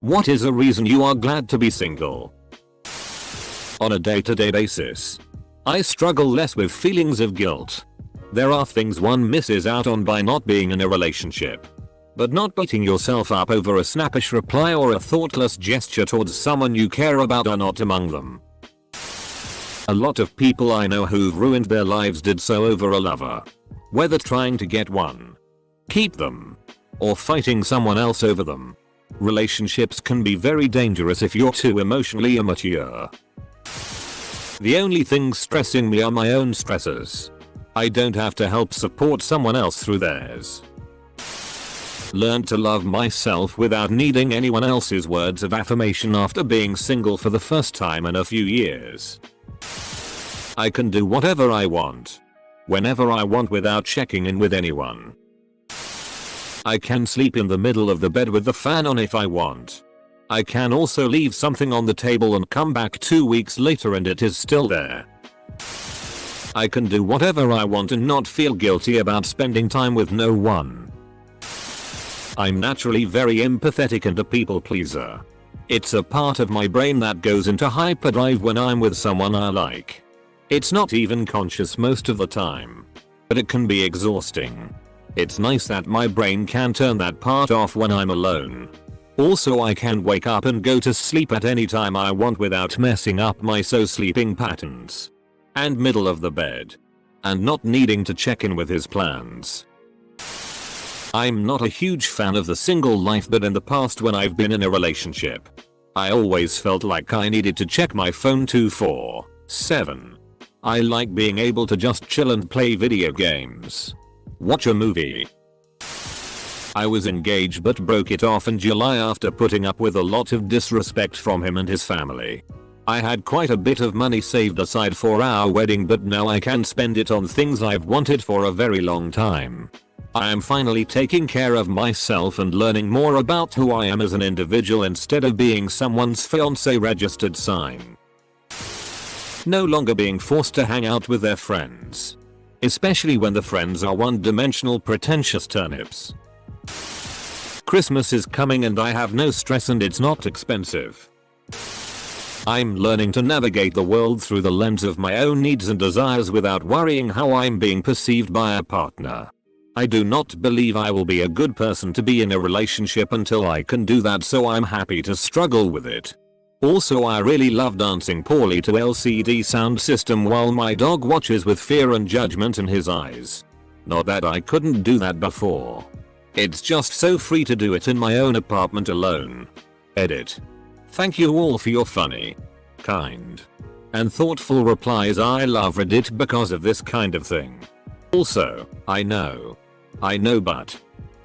What is a reason you are glad to be single? On a day-to-day basis, I struggle less with feelings of guilt. There are things one misses out on by not being in a relationship. But not beating yourself up over a snappish reply or a thoughtless gesture towards someone you care about are not among them. A lot of people I know who've ruined their lives did so over a lover. Whether trying to get one, keep them, or fighting someone else over them. Relationships can be very dangerous if you're too emotionally immature. The only things stressing me are my own stressors. I don't have to help support someone else through theirs. Learn to love myself without needing anyone else's words of affirmation after being single for the first time in a few years. I can do whatever I want, whenever I want without checking in with anyone. I can sleep in the middle of the bed with the fan on if I want. I can also leave something on the table and come back 2 weeks later and it is still there. I can do whatever I want and not feel guilty about spending time with no one. I'm naturally very empathetic and a people pleaser. It's a part of my brain that goes into hyperdrive when I'm with someone I like. It's not even conscious most of the time, but it can be exhausting. It's nice that my brain can turn that part off when I'm alone. Also, I can wake up and go to sleep at any time I want without messing up my sleeping patterns. And middle of the bed. And not needing to check in with his plans. I'm not a huge fan of the single life, but in the past when I've been in a relationship, I always felt like I needed to check my phone 24/7. I like being able to just chill and play video games. Watch a movie. I was engaged but broke it off in July after putting up with a lot of disrespect from him and his family. I had quite a bit of money saved aside for our wedding, but now I can spend it on things I've wanted for a very long time. I am finally taking care of myself and learning more about who I am as an individual instead of being someone's fiancé registered sign. No longer being forced to hang out with their friends. Especially when the friends are one-dimensional pretentious turnips. Christmas is coming and I have no stress and it's not expensive. I'm learning to navigate the world through the lens of my own needs and desires without worrying how I'm being perceived by a partner. I do not believe I will be a good person to be in a relationship until I can do that, so I'm happy to struggle with it. Also, I really love dancing poorly to LCD sound system while my dog watches with fear and judgment in his eyes. Not that I couldn't do that before. It's just so free to do it in my own apartment alone. Edit. Thank you all for your funny, kind, and thoughtful replies. I love Reddit because of this kind of thing. Also, I know, but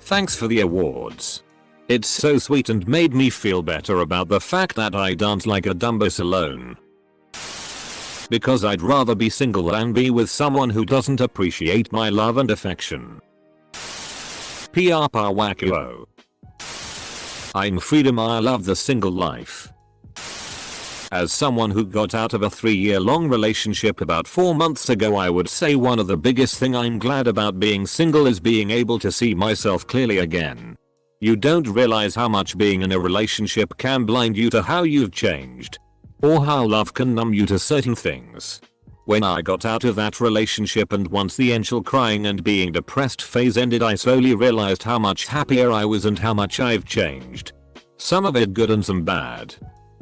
thanks for the awards. It's so sweet and made me feel better about the fact that I dance like a dumbus alone. Because I'd rather be single than be with someone who doesn't appreciate my love and affection. PR Pawakuo. I'm freedom. I love the single life. As someone who got out of a 3-year-long relationship about 4 months ago, I would say one of the biggest thing I'm glad about being single is being able to see myself clearly again. You don't realize how much being in a relationship can blind you to how you've changed. Or how love can numb you to certain things. When I got out of that relationship and once the initial crying and being depressed phase ended, I slowly realized how much happier I was and how much I've changed. Some of it good and some bad.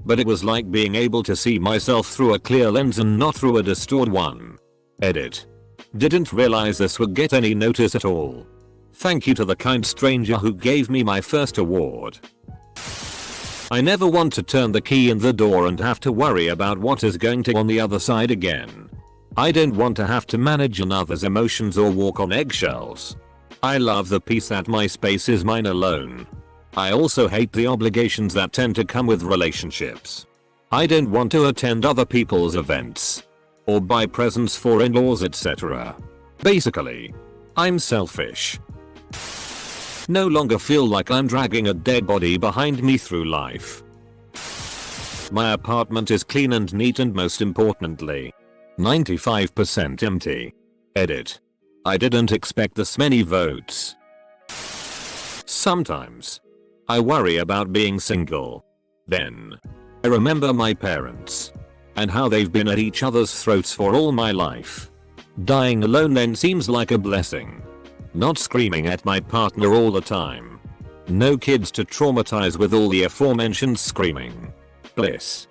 But it was like being able to see myself through a clear lens and not through a distorted one. Edit. Didn't realize this would get any notice at all. Thank you to the kind stranger who gave me my first award. I never want to turn the key in the door and have to worry about what is going to on the other side again. I don't want to have to manage another's emotions or walk on eggshells. I love the peace that my space is mine alone. I also hate the obligations that tend to come with relationships. I don't want to attend other people's events. Or buy presents for in-laws, etc. Basically, I'm selfish. No longer feel like I'm dragging a dead body behind me through life. My apartment is clean and neat and most importantly, 95% empty. Edit. I didn't expect this many votes. Sometimes I worry about being single. Then I remember my parents and how they've been at each other's throats for all my life. Dying alone then seems like a blessing. Not screaming at my partner all the time. No kids to traumatize with all the aforementioned screaming. Bliss.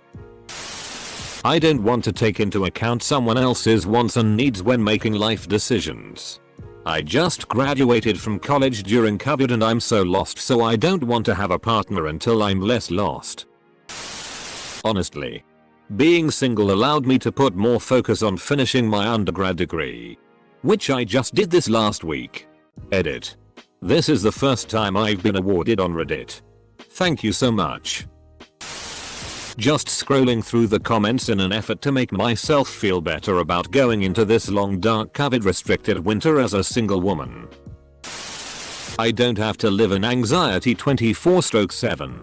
I don't want to take into account someone else's wants and needs when making life decisions. I just graduated from college during COVID and I'm so lost, so I don't want to have a partner until I'm less lost. Honestly, being single allowed me to put more focus on finishing my undergrad degree, which I just did this last week. Edit. This is the first time I've been awarded on Reddit. Thank you so much. Just scrolling through the comments in an effort to make myself feel better about going into this long dark COVID restricted winter as a single woman. I don't have to live in anxiety 24/7.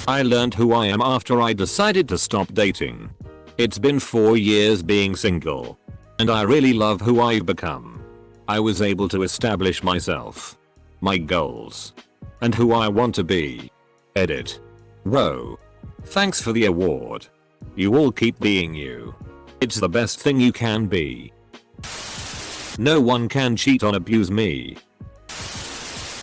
I learned who I am after I decided to stop dating. It's been 4 years being single, and I really love who I've become. I was able to establish myself, my goals, and who I want to be. Edit. Whoa. Thanks for the award. You all keep being you. It's the best thing you can be. No one can cheat or abuse me.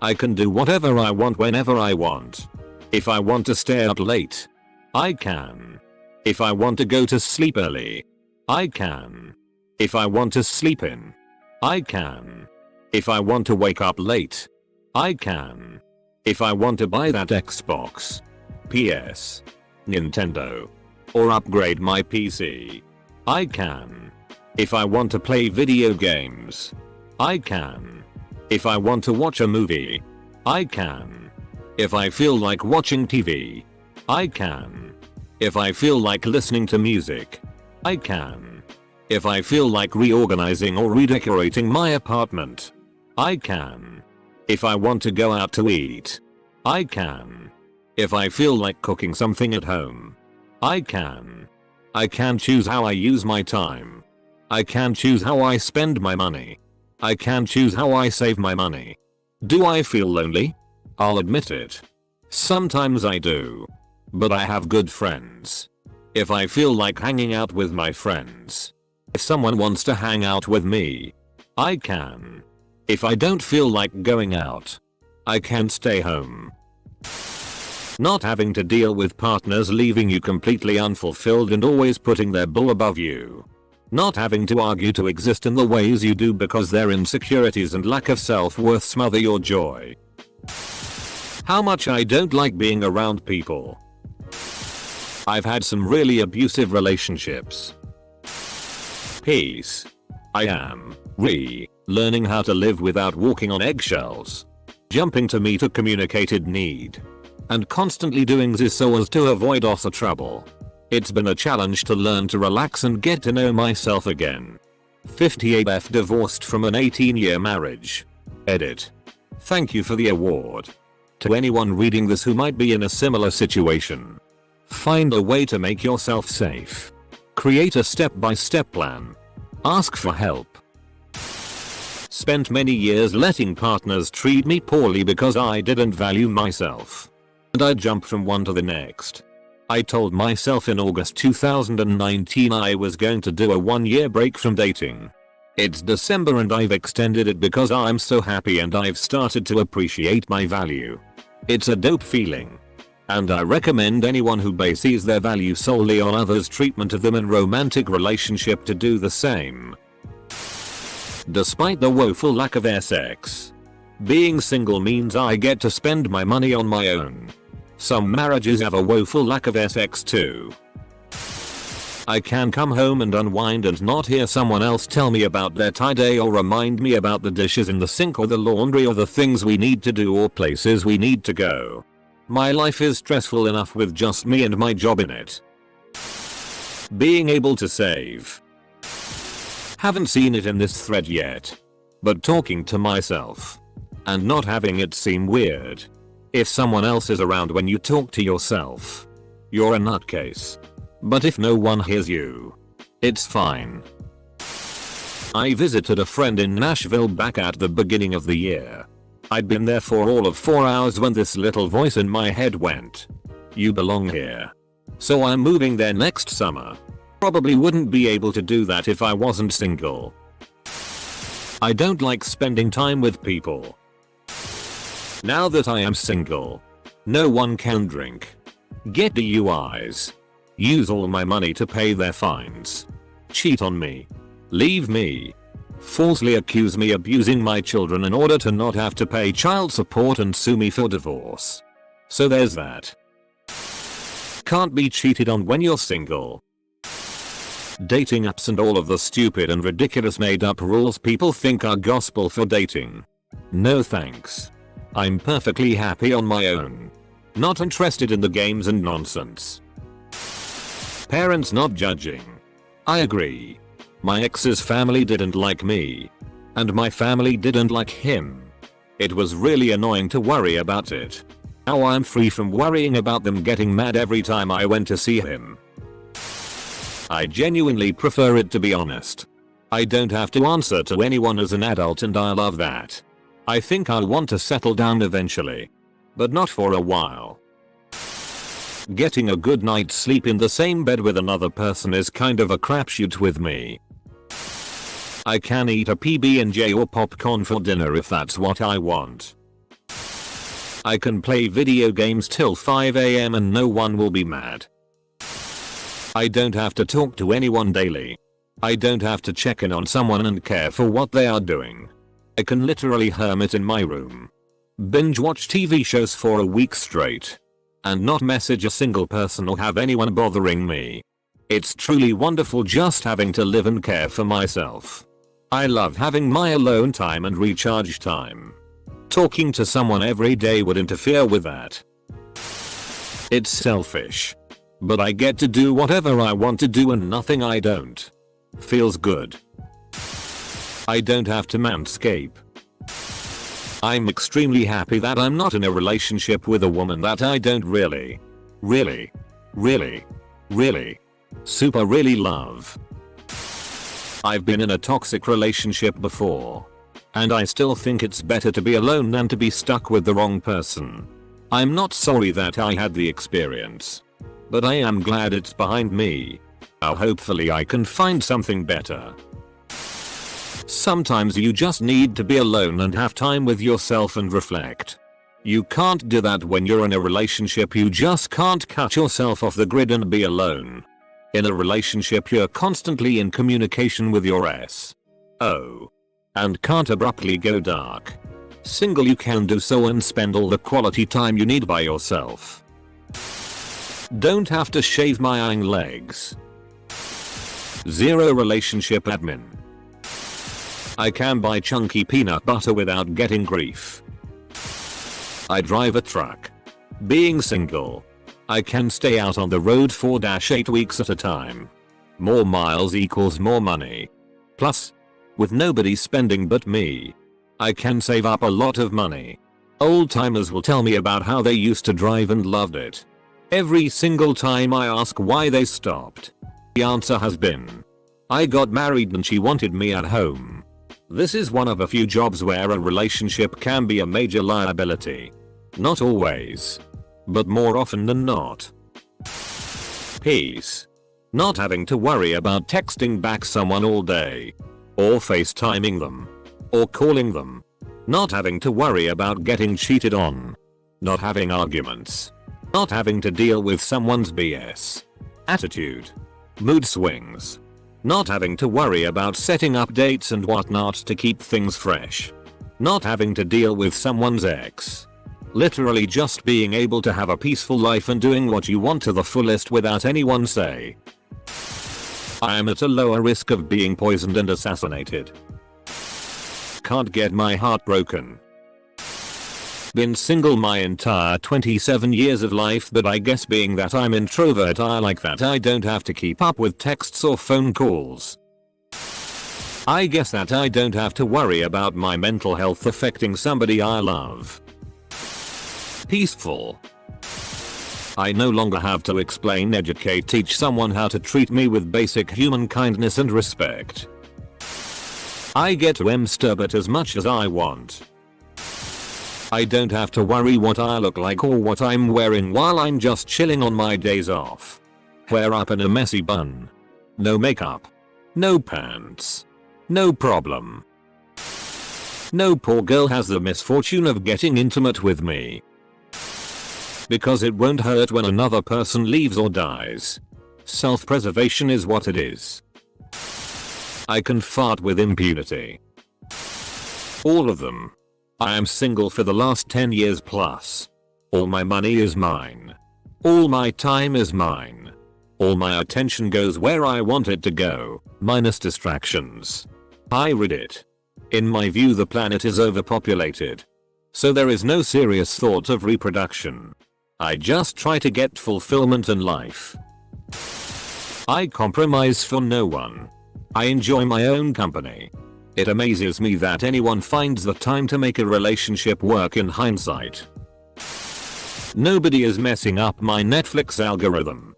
I can do whatever I want whenever I want. If I want to stay up late, I can. If I want to go to sleep early, I can. If I want to sleep in, I can. If I want to wake up late, I can. If I want to buy that Xbox, PS, Nintendo, or upgrade my PC, I can. If I want to play video games, I can. If I want to watch a movie, I can. If I feel like watching TV, I can. If I feel like listening to music, I can. If I feel like reorganizing or redecorating my apartment, I can. If I want to go out to eat, I can. If I feel like cooking something at home, I can. I can choose how I use my time. I can choose how I spend my money. I can choose how I save my money. Do I feel lonely? I'll admit it. Sometimes I do. But I have good friends. If I feel like hanging out with my friends, if someone wants to hang out with me, I can. If I don't feel like going out, I can stay home. Not having to deal with partners leaving you completely unfulfilled and always putting their bull above you. Not having to argue to exist in the ways you do because their insecurities and lack of self-worth smother your joy. How much I don't like being around people. I've had some really abusive relationships. Peace. I am learning how to live without walking on eggshells. Jumping to meet a communicated need. And constantly doing this so as to avoid or trouble. It's been a challenge to learn to relax and get to know myself again. 58F divorced from an 18-year marriage. Edit. Thank you for the award. To anyone reading this who might be in a similar situation, find a way to make yourself safe. Create a step-by-step plan. Ask for help. Spent many years letting partners treat me poorly because I didn't value myself. And I jumped from one to the next. I told myself in August 2019 I was going to do a 1-year break from dating. It's December and I've extended it because I'm so happy and I've started to appreciate my value. It's a dope feeling. And I recommend anyone who bases their value solely on others' treatment of them in romantic relationship to do the same. Despite the woeful lack of sex, being single means I get to spend my money on my own. Some marriages have a woeful lack of sex too. I can come home and unwind and not hear someone else tell me about their tie-day or remind me about the dishes in the sink or the laundry or the things we need to do or places we need to go. My life is stressful enough with just me and my job in it. Being able to save. Haven't seen it in this thread yet. But talking to myself. And not having it seem weird. If someone else is around when you talk to yourself, you're a nutcase. But if no one hears you, it's fine. I visited a friend in Nashville back at the beginning of the year. I'd been there for all of 4 hours when this little voice in my head went, You belong here. So I'm moving there next summer. Probably wouldn't be able to do that if I wasn't single. I don't like spending time with people. Now that I am single, no one can drink, get DUIs, use all my money to pay their fines, cheat on me, leave me, falsely accuse me abusing my children in order to not have to pay child support and sue me for divorce. So there's that. Can't be cheated on when you're single. Dating apps and all of the stupid and ridiculous made up rules people think are gospel for dating. No thanks. I'm perfectly happy on my own. Not interested in the games and nonsense. Parents not judging. I agree. My ex's family didn't like me. And my family didn't like him. It was really annoying to worry about it. Now I'm free from worrying about them getting mad every time I went to see him. I genuinely prefer it, to be honest. I don't have to answer to anyone as an adult, and I love that. I think I'll want to settle down eventually. But not for a while. Getting a good night's sleep in the same bed with another person is kind of a crapshoot with me. I can eat a PB&J or popcorn for dinner if that's what I want. I can play video games till 5 AM and no one will be mad. I don't have to talk to anyone daily. I don't have to check in on someone and care for what they are doing. I can literally hermit in my room, binge watch TV shows for a week straight, and not message a single person or have anyone bothering me. It's truly wonderful just having to live and care for myself. I love having my alone time and recharge time. Talking to someone every day would interfere with that. It's selfish. But I get to do whatever I want to do and nothing I don't. Feels good. I don't have to manscape. I'm extremely happy that I'm not in a relationship with a woman that I don't really super really love. I've been in a toxic relationship before. And I still think it's better to be alone than to be stuck with the wrong person. I'm not sorry that I had the experience. But I am glad it's behind me. Now hopefully I can find something better. Sometimes you just need to be alone and have time with yourself and reflect. You can't do that when you're in a relationship. You just can't cut yourself off the grid and be alone. In a relationship you're constantly in communication with your SO. And can't abruptly go dark. Single you can do so and spend all the quality time you need by yourself. Don't have to shave my hind legs. Zero relationship admin. I can buy chunky peanut butter without getting grief. I drive a truck. Being single, I can stay out on the road 4-8 weeks at a time. More miles equals more money. Plus, with nobody spending but me, I can save up a lot of money. Old timers will tell me about how they used to drive and loved it. Every single time I ask why they stopped, the answer has been, I got married and she wanted me at home. This is one of a few jobs where a relationship can be a major liability. Not always, but more often than not. Peace. Not having to worry about texting back someone all day, or FaceTiming them, or calling them. Not having to worry about getting cheated on. Not having arguments. Not having to deal with someone's BS attitude, mood swings. Not having to worry about setting up dates and whatnot to keep things fresh. Not having to deal with someone's ex. Literally just being able to have a peaceful life and doing what you want to the fullest without anyone say. I am at a lower risk of being poisoned and assassinated. Can't get my heart broken. Been single my entire 27 years of life, but I guess being that I'm introvert I like that I don't have to keep up with texts or phone calls. I guess that I don't have to worry about my mental health affecting somebody I love. Peaceful. I no longer have to explain, educate, teach someone how to treat me with basic human kindness and respect. I get to masturbate as much as I want. I don't have to worry what I look like or what I'm wearing while I'm just chilling on my days off. Hair up in a messy bun. No makeup. No pants. No problem. No poor girl has the misfortune of getting intimate with me. Because it won't hurt when another person leaves or dies. Self-preservation is what it is. I can fart with impunity. All of them. I am single for the last 10 years plus. All my money is mine. All my time is mine. All my attention goes where I want it to go, minus distractions. I read it. In my view, the planet is overpopulated. So there is no serious thought of reproduction. I just try to get fulfillment in life. I compromise for no one. I enjoy my own company. It amazes me that anyone finds the time to make a relationship work in hindsight. Nobody is messing up my Netflix algorithm.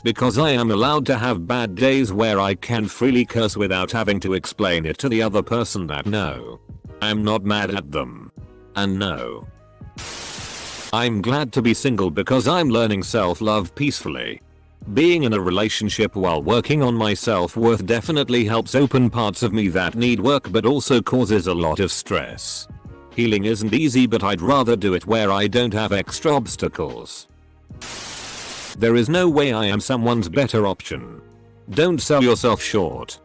Because I am allowed to have bad days where I can freely curse without having to explain it to the other person that no, I'm not mad at them. And no, I'm glad to be single because I'm learning self-love peacefully. Being in a relationship while working on my self-worth definitely helps open parts of me that need work but also causes a lot of stress. Healing isn't easy, but I'd rather do it where I don't have extra obstacles. There is no way I am someone's better option. Don't sell yourself short.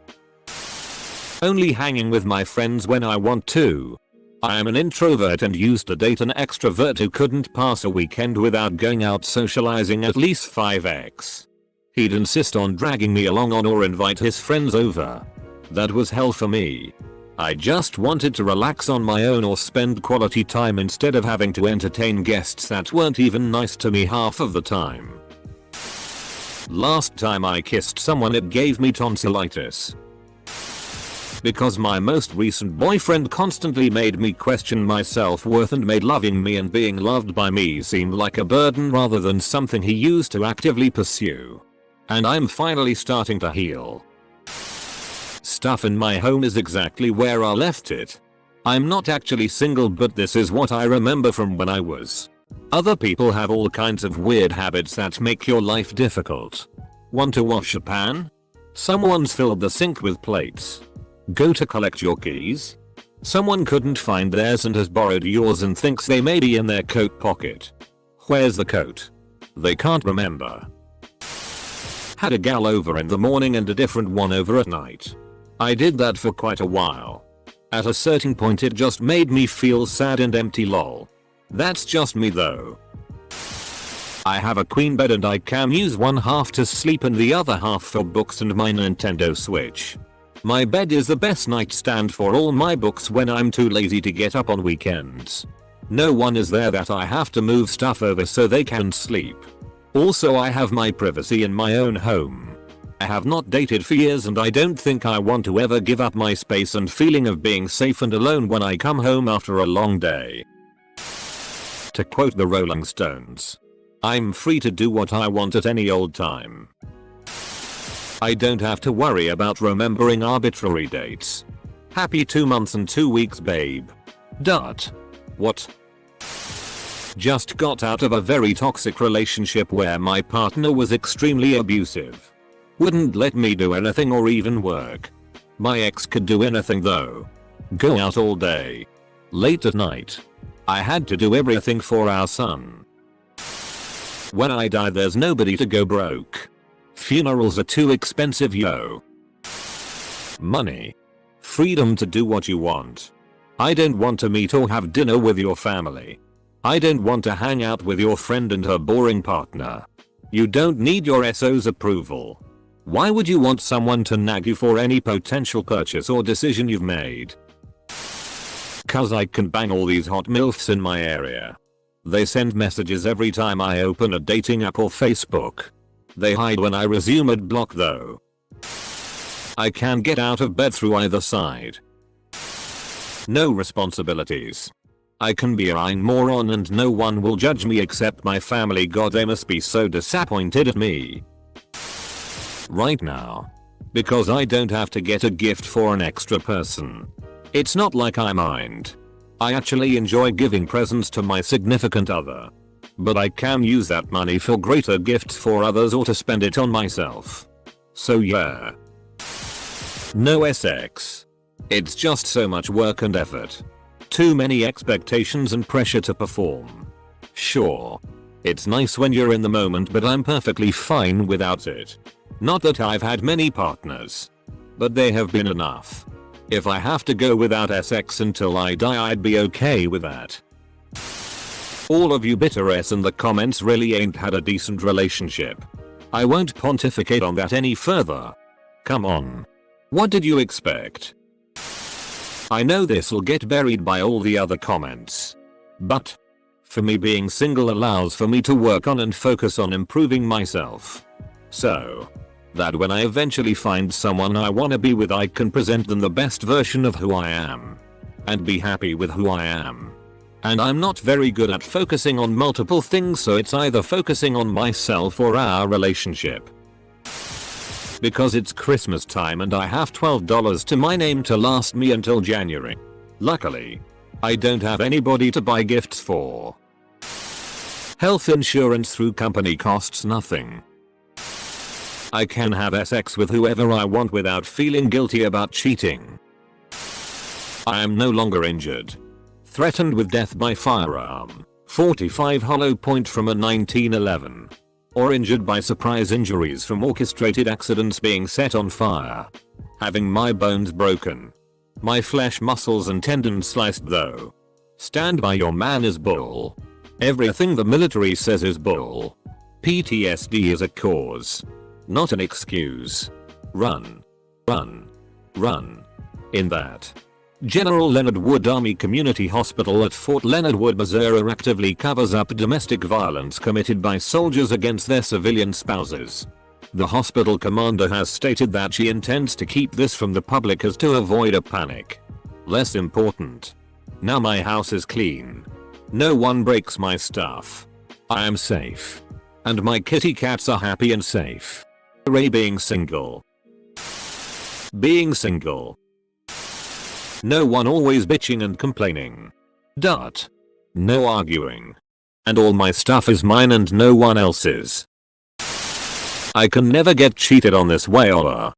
Only hanging with my friends when I want to. I am an introvert and used to date an extrovert who couldn't pass a weekend without going out socializing at least 5x. He'd insist on dragging me along on or invite his friends over. That was hell for me. I just wanted to relax on my own or spend quality time instead of having to entertain guests that weren't even nice to me half of the time. Last time I kissed someone, it gave me tonsillitis. Because my most recent boyfriend constantly made me question my self-worth and made loving me and being loved by me seem like a burden rather than something he used to actively pursue. And I'm finally starting to heal. Stuff in my home is exactly where I left it. I'm not actually single, but this is what I remember from when I was. Other people have all kinds of weird habits that make your life difficult. Want to wash a pan? Someone's filled the sink with plates. Go to collect your keys? Someone couldn't find theirs and has borrowed yours and thinks they may be in their coat pocket. Where's the coat? They can't remember. Had a gal over in the morning and a different one over at night. I did that for quite a while. At a certain point it just made me feel sad and empty, lol. That's just me though. I have a queen bed and I can use one half to sleep and the other half for books and my Nintendo Switch. My bed is the best nightstand for all my books when I'm too lazy to get up on weekends. No one is there that I have to move stuff over so they can sleep. Also, I have my privacy in my own home. I have not dated for years and I don't think I want to ever give up my space and feeling of being safe and alone when I come home after a long day. To quote the Rolling Stones, I'm free to do what I want at any old time. I don't have to worry about remembering arbitrary dates. Happy 2 months and 2 weeks, babe. What? Just got out of a very toxic relationship where my partner was extremely abusive. Wouldn't let me do anything or even work. My ex could do anything though. Go out all day. Late at night. I had to do everything for our son. When I die there's nobody to go broke. Funerals are too expensive, yo. Money. Freedom to do what you want. I don't want to meet or have dinner with your family. I don't want to hang out with your friend and her boring partner. You don't need your SO's approval. Why would you want someone to nag you for any potential purchase or decision you've made? Cause I can bang all these hot MILFs in my area. They send messages every time I open a dating app or Facebook. They hide when I resume ad block though. I can get out of bed through either side. No responsibilities. I can be a moron and no one will judge me except my family. God, they must be so disappointed at me right now. Because I don't have to get a gift for an extra person. It's not like I mind. I actually enjoy giving presents to my significant other. But I can use that money for greater gifts for others or to spend it on myself. So yeah. No sex. It's just so much work and effort. Too many expectations and pressure to perform. Sure. It's nice when you're in the moment, but I'm perfectly fine without it. Not that I've had many partners, but they have been enough. If I have to go without sex until I die, I'd be okay with that. All of you bitter s in the comments really ain't had a decent relationship. I won't pontificate on that any further. Come on. What did you expect? I know this'll get buried by all the other comments. But for me, being single allows for me to work on and focus on improving myself. So that when I eventually find someone I wanna be with, I can present them the best version of who I am. And be happy with who I am. And I'm not very good at focusing on multiple things, so it's either focusing on myself or our relationship. Because it's Christmas time and I have $12 to my name to last me until January. Luckily, I don't have anybody to buy gifts for. Health insurance through company costs nothing. I can have sex with whoever I want without feeling guilty about cheating. I am no longer injured. Threatened with death by firearm, 45 hollow point from a 1911. Or injured by surprise injuries from orchestrated accidents, being set on fire. Having my bones broken. My flesh, muscles and tendons sliced though. Stand by your man is bull. Everything the military says is bull. PTSD is a cause, not an excuse. Run. Run. Run. In that. General Leonard Wood Army Community Hospital at Fort Leonard Wood, Missouri actively covers up domestic violence committed by soldiers against their civilian spouses. The hospital commander has stated that she intends to keep this from the public as to avoid a panic. Less important. Now my house is clean. No one breaks my stuff. I am safe. And my kitty cats are happy and safe. Hooray, being single. Being single. No one always bitching and complaining. No arguing. And all my stuff is mine and no one else's. I can never get cheated on this way or